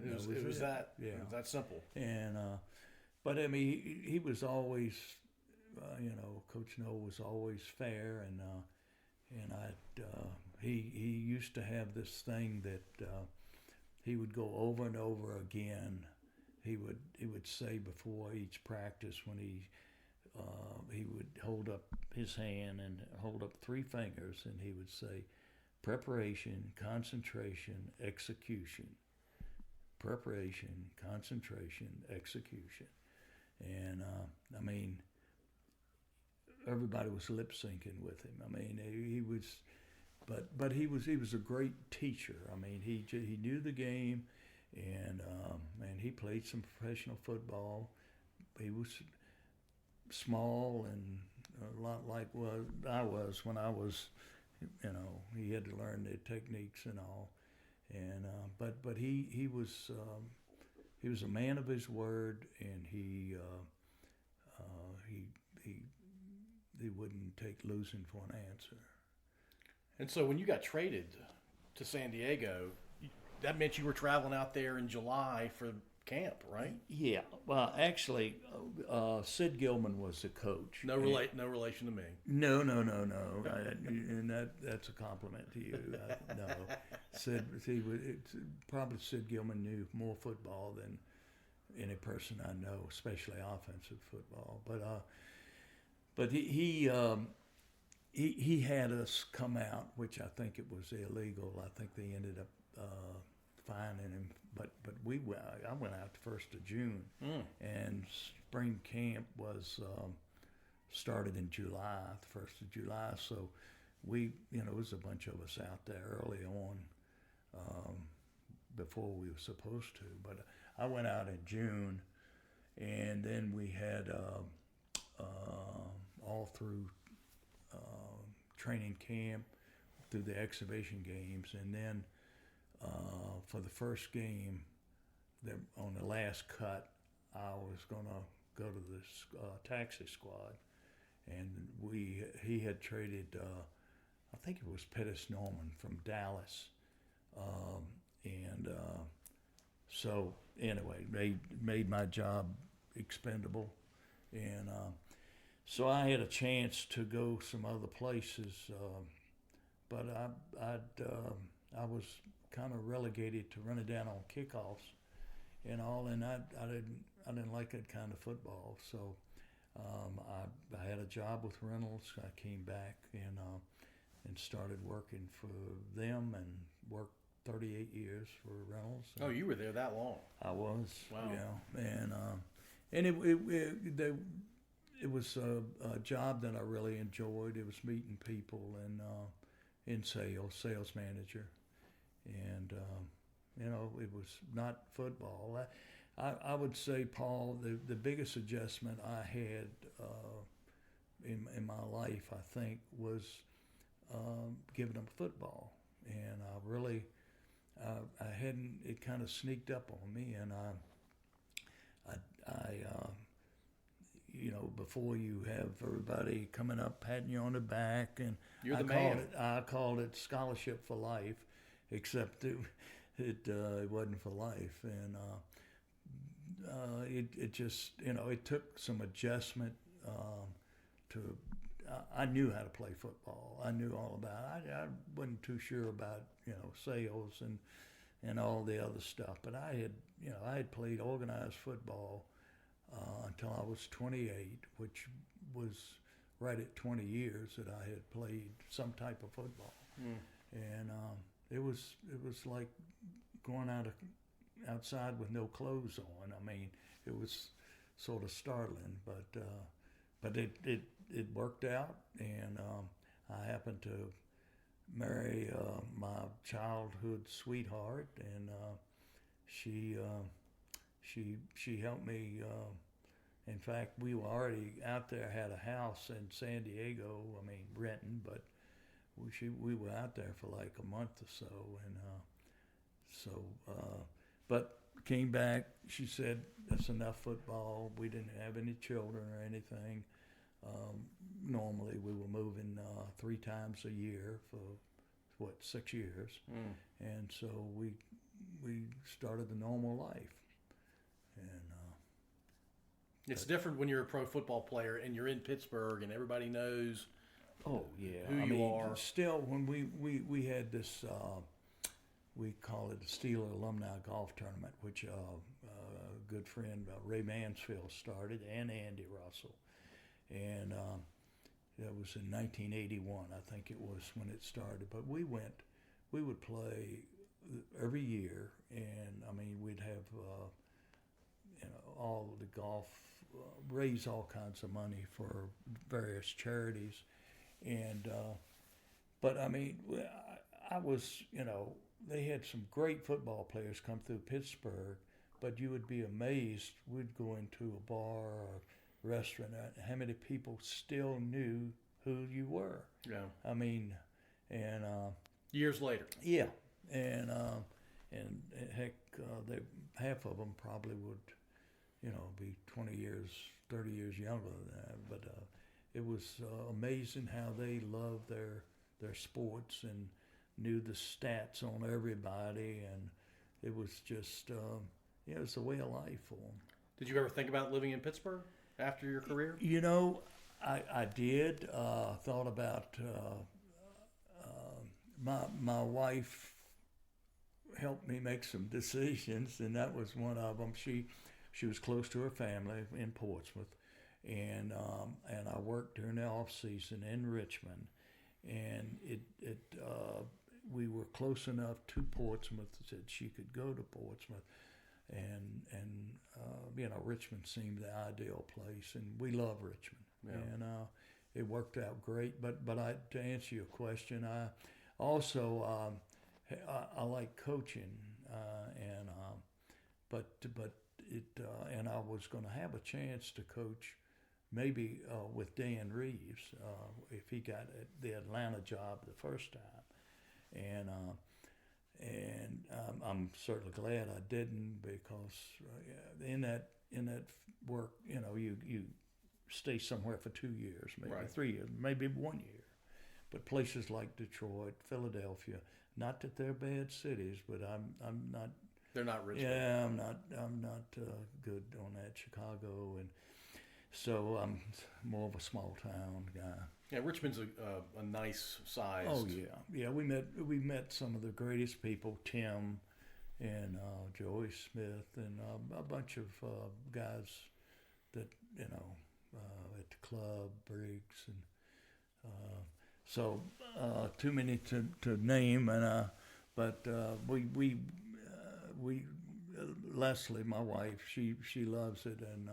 it was that simple. And but I mean, he was always, Coach Noll was always fair, and he used to have this thing that he would go over and over again. He would say before each practice when he would hold up his hand and hold up 3 fingers, and he would say, "Preparation, concentration, execution. Preparation, concentration, execution." And I mean, everybody was lip syncing with him. I mean, he was, but he was a great teacher. I mean, he knew the game, and he played some professional football. He was small and a lot like what I was when I was. He had to learn the techniques and all, and but he was a man of his word, and he wouldn't take losing for an answer. And so when you got traded to San Diego, that meant you were traveling out there in July for camp, right? Yeah. Well, actually, Sid Gilman was the coach. No relation to me. No. And that's a compliment to you. No. Sid Gilman knew more football than any person I know, especially offensive football. But he had us come out, which I think it was illegal. I think they ended up fining him. But I went out the 1st of June, and spring camp was started in July, the 1st of July. So it was a bunch of us out there early on. before we were supposed to. But I went out in June, and then we had all through training camp, through the exhibition games, and then for the first game, on the last cut, I was going to go to this taxi squad, and he had traded, I think it was Pettis Norman from Dallas, and so anyway, they made my job expendable, and so I had a chance to go some other places, but I was kind of relegated to running down on kickoffs and all, and I didn't like that kind of football, so I had a job with Reynolds. I came back and started working for them, and worked 38 years for Reynolds. Oh, you were there that long? I was. Wow. Yeah, and it was a job that I really enjoyed. It was meeting people and in sales manager, and it was not football. I would say, Paul, the biggest adjustment I had in my life, I think, was giving up football, and I really I hadn't. It kind of sneaked up on me, and I before you have everybody coming up patting you on the back, and You're the man. I called it scholarship for life, except it wasn't for life, and it just it took some adjustment to. I knew how to play football. I knew all about it. I wasn't too sure about sales and all the other stuff, but I had played organized football until I was 28, which was right at 20 years that I had played some type of football, and it was like going outside with no clothes on. I mean, it was sort of startling, but it worked out, and I happened to marry my childhood sweetheart, and she helped me. In fact, we were already out there, had a house in San Diego. I mean, renting, but we were out there for like a month or so, and but came back. She said, "That's enough football." We didn't have any children or anything. Normally, we were moving 3 times a year for 6 years, and so we started the normal life. And it's different when you're a pro football player and you're in Pittsburgh and everybody knows. Oh yeah, who you are. Still, when we had this, we call it the Steeler Alumni Golf Tournament, which a good friend Ray Mansfield started, and Andy Russell, and that was in 1981, I think it was when it started. But we would play every year, and I mean we'd have all of the golf, raise all kinds of money for various charities, and but I mean I was they had some great football players come through Pittsburgh, but you would be amazed. We'd go into a bar or restaurant, how many people still knew who you were. Yeah. I mean, and years later. yeah, and heck, half of them probably would be 20 years, 30 years younger than that. But it was amazing how they loved their sports and knew the stats on everybody, and it was just it was a way of life for them. Did you ever think about living in Pittsburgh after your career? I did. Thought about my wife helped me make some decisions, and that was one of them. She was close to her family in Portsmouth, and I worked during the off season in Richmond, and we were close enough to Portsmouth that she could go to Portsmouth, and Richmond seemed the ideal place, and we love Richmond, and it worked out great. But to answer your question, I also I like coaching. but it and I was going to have a chance to coach maybe with Dan Reeves if he got the Atlanta job the first time, and I'm certainly glad I didn't, because in that work, you stay somewhere for 2 years, maybe Right. 3 years, maybe 1 year. But places like Detroit, Philadelphia, not that they're bad cities, but I'm not. They're not rich. Yeah, I'm not good on that. Chicago, and so I'm more of a small town guy. Yeah, Richmond's a nice size. Oh yeah. We met some of the greatest people, Tim and Joey Smith, and a bunch of guys that at the club, Briggs, and so too many to name, and but we Leslie, my wife, she loves it, and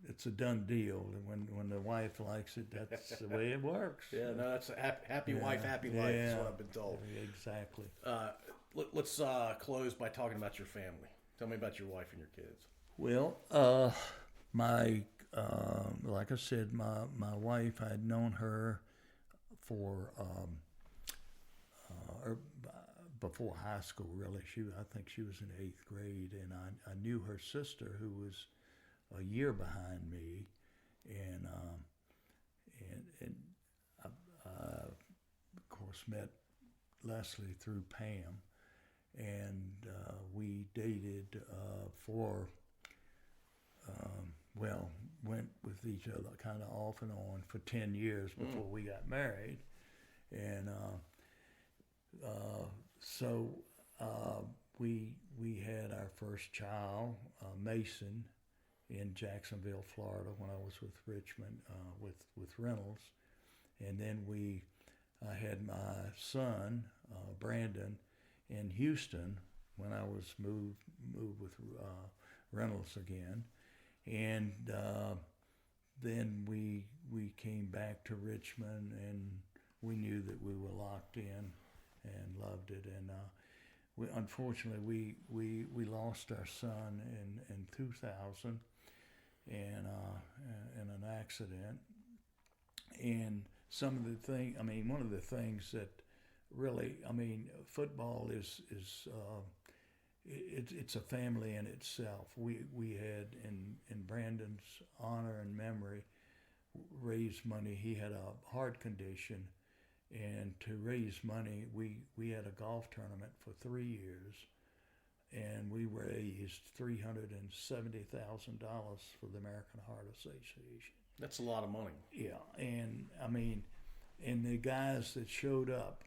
it's a done deal. And when the wife likes it, that's the way it works. Yeah, no, that's a happy wife, happy life. Is what I've been told. Exactly. Let's close by talking about your family. Tell me about your wife and your kids. Well, my like I said, my wife, I'd known her for before high school. Really, I think she was in 8th grade, and I knew her sister, who was a year behind me, and I of course met Leslie through Pam, and we dated for went with each other kind of off and on for 10 years before we got married, and so we had our first child, Mason, in Jacksonville, Florida, when I was with Richmond, with Reynolds, and then I had my son, Brandon, in Houston when I was moved with Reynolds again, and then we came back to Richmond, and we knew that we were locked in and loved it, and unfortunately we lost our son in 2000 and in an accident. And some of the thing, one of the things that really, football is it's a family in itself. We had in Brandon's honor and memory raised money. He had a heart condition, and to raise money, we had a golf tournament for 3 years, and we raised $370,000 for the American Heart Association. That's a lot of money. Yeah, and and the guys that showed up,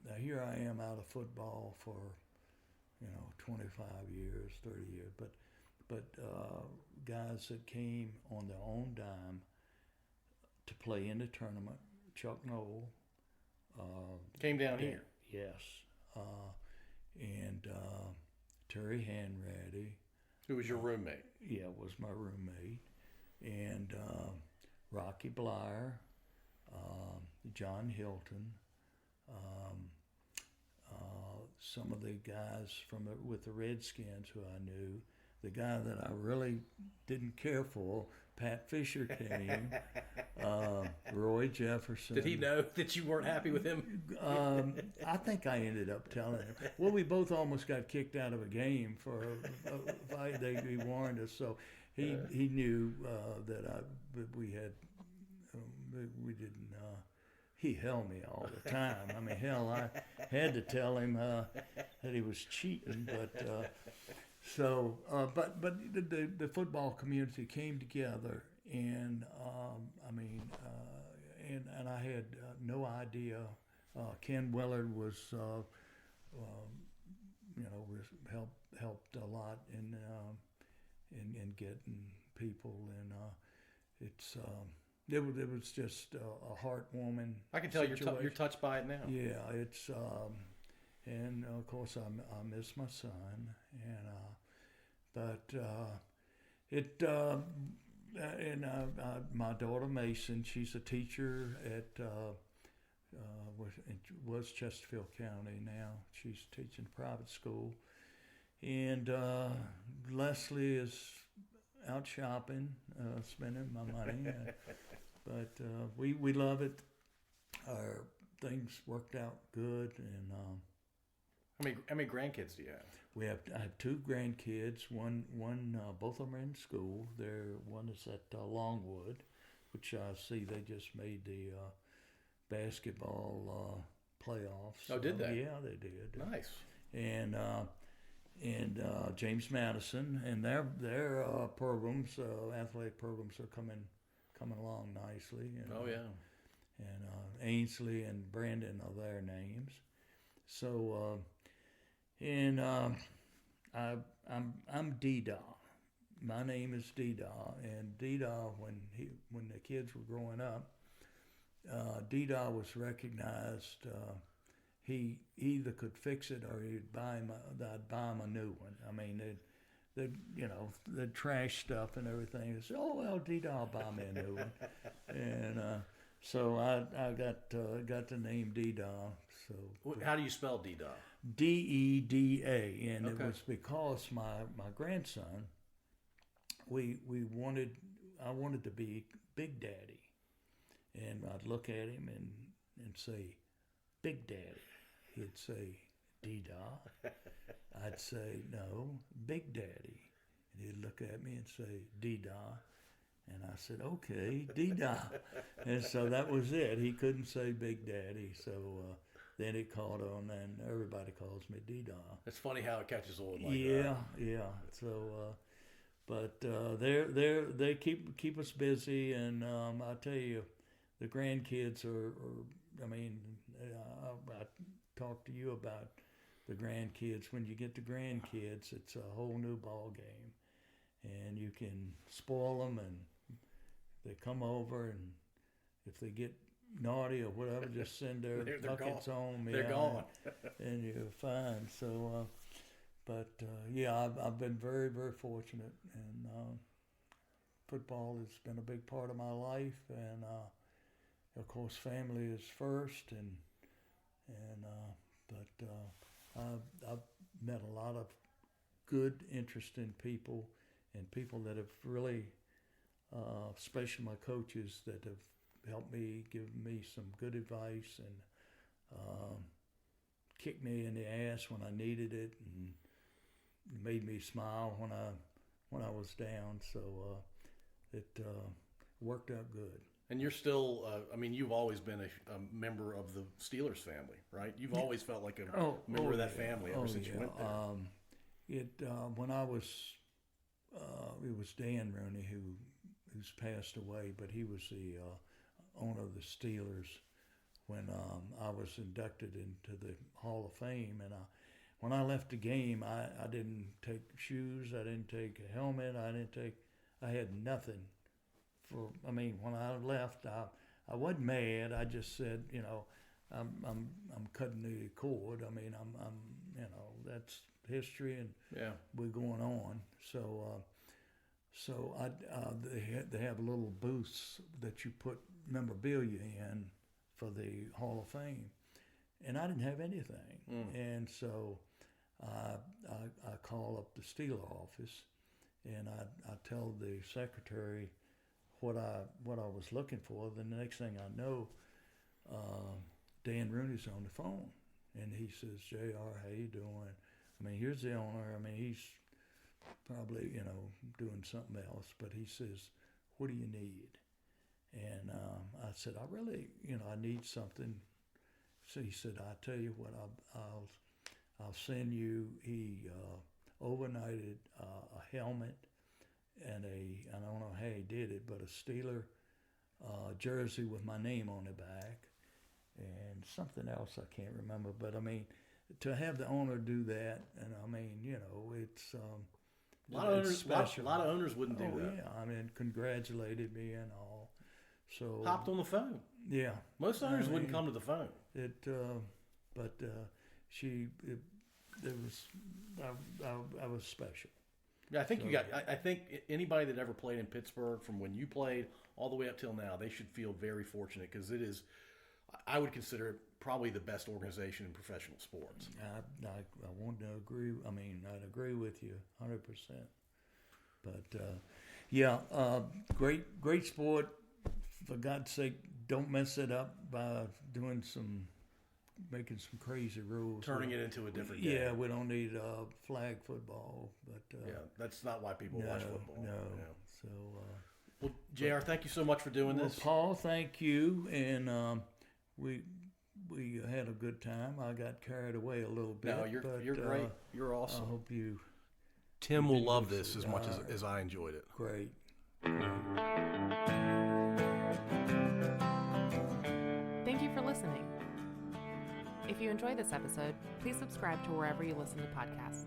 now here I am out of football for 25 years, 30 years, but guys that came on their own dime to play in the tournament. Chuck Noll Came down here. Yes, and Terry Hanratty, Who was your roommate? yeah, was my roommate, and Rocky Blyer, John Hilton, some of the guys with the Redskins who I knew. The guy that I really didn't care for, Pat Fisher, came. Roy Jefferson. Did he know that you weren't happy with him? I think I ended up telling him. Well, we both almost got kicked out of a game for a fight. He warned us, so he knew that we had we didn't. He held me all the time. Hell, I had to tell him that he was cheating, but. But the football community came together, and and I had no idea. Ken Willard was helped a lot in getting people, and it was just a heartwarming. I can tell situation. you're touched by it now. Yeah, it's and of course I miss my son, and my daughter Mason, she's a teacher at was Chesterfield County now. She's teaching private school. And Leslie is out shopping, spending my money. But we love it. Our things worked out good. And How many grandkids do you have? I have two grandkids. One, both of them are in school. One is at Longwood, which I see they just made the basketball playoffs. Oh, did they? Yeah, they did. Nice. And James Madison, and their programs, athletic programs, are coming along nicely. And, oh yeah. And Ainsley and Brandon are their names. So, I'm D-Daw. My name is D-Daw, and D-Daw, when the kids were growing up, D-Daw was recognized. He either could fix it or I'd buy him a new one. I mean, they'd trash stuff and everything. They'd say, "Oh well, D-Daw, buy me a new one," and so I got the name D-Daw. So how do you spell D-Daw? D-E-D-A, and Okay. it was because my grandson, I wanted to be Big Daddy, and I'd look at him and say, "Big Daddy." He'd say, D-Daw. I'd say, "No, Big Daddy." And he'd look at me and say, D-Daw. And I said, "Okay, D-Daw." And so that was it. He couldn't say Big Daddy. So then it caught on, and everybody calls me D-Daw. It's funny how it catches on like Yeah, that. yeah. So, but they keep us busy, and I tell you, the grandkids are I mean, I talked to you about the grandkids. When you get the grandkids, it's a whole new ball game, and you can spoil them, and they come over, and if they get naughty or whatever, just send their They're buckets home. They're gone. And you're fine. So, yeah, I've been very, very fortunate, and football has been a big part of my life, and of course, family is first, but I've met a lot of good, interesting people, and people that have really, especially my coaches, that have helped me, given me some good advice, and kicked me in the ass when I needed it, and made me smile when I was down. So it worked out good. And you're still, you've always been a member of the Steelers family, right? You've always felt like a member of that family ever since you went there. When I was, it was Dan Rooney who's passed away, but he was the owner of the Steelers when I was inducted into the Hall of Fame. And when I left the game, I didn't take shoes, I didn't take a helmet, I had nothing. When I left, I wasn't mad. I just said, I'm cutting the cord. That's history, and we're going on. So, they have little booths that you put memorabilia in for the Hall of Fame, and I didn't have anything. And so I call up the Steeler office, and I tell the secretary what I was looking for. Then the next thing I know, Dan Rooney's on the phone, and he says, "JR, how you doing? Here's the owner. He's probably doing something else, but he says, what do you need?" And I said, I really, I need something. So he said, "I tell you what, I'll send you." He overnighted a helmet and I don't know how he did it, but a Steeler jersey with my name on the back, and something else I can't remember. But to have the owner do that, and it's a lot of owners, special. A lot of owners wouldn't do that. Yeah, congratulated me and all. So hopped on the phone. Yeah, most owners wouldn't come to the phone. I was special. Yeah, I think I think anybody that ever played in Pittsburgh, from when you played all the way up till now, they should feel very fortunate, because it is. I would consider it probably the best organization in professional sports. I want to agree. I mean, I'd agree with you 100%. But great sport. For God's sake, don't mess it up by making some crazy rules. Turning it into a different game. Yeah, we don't need flag football. But that's not why people watch football. No. Yeah. So. Well, JR, thank you so much for doing this. Paul, thank you, and we had a good time. I got carried away a little bit. No, you're great. You're awesome. I hope you. Tim will love this as much as I enjoyed it. Great. Thank you for listening. If you enjoyed this episode, please subscribe to wherever you listen to podcasts.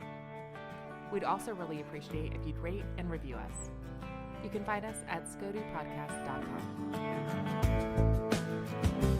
We'd also really appreciate if you'd rate and review us. You can find us at scodupodcast.com.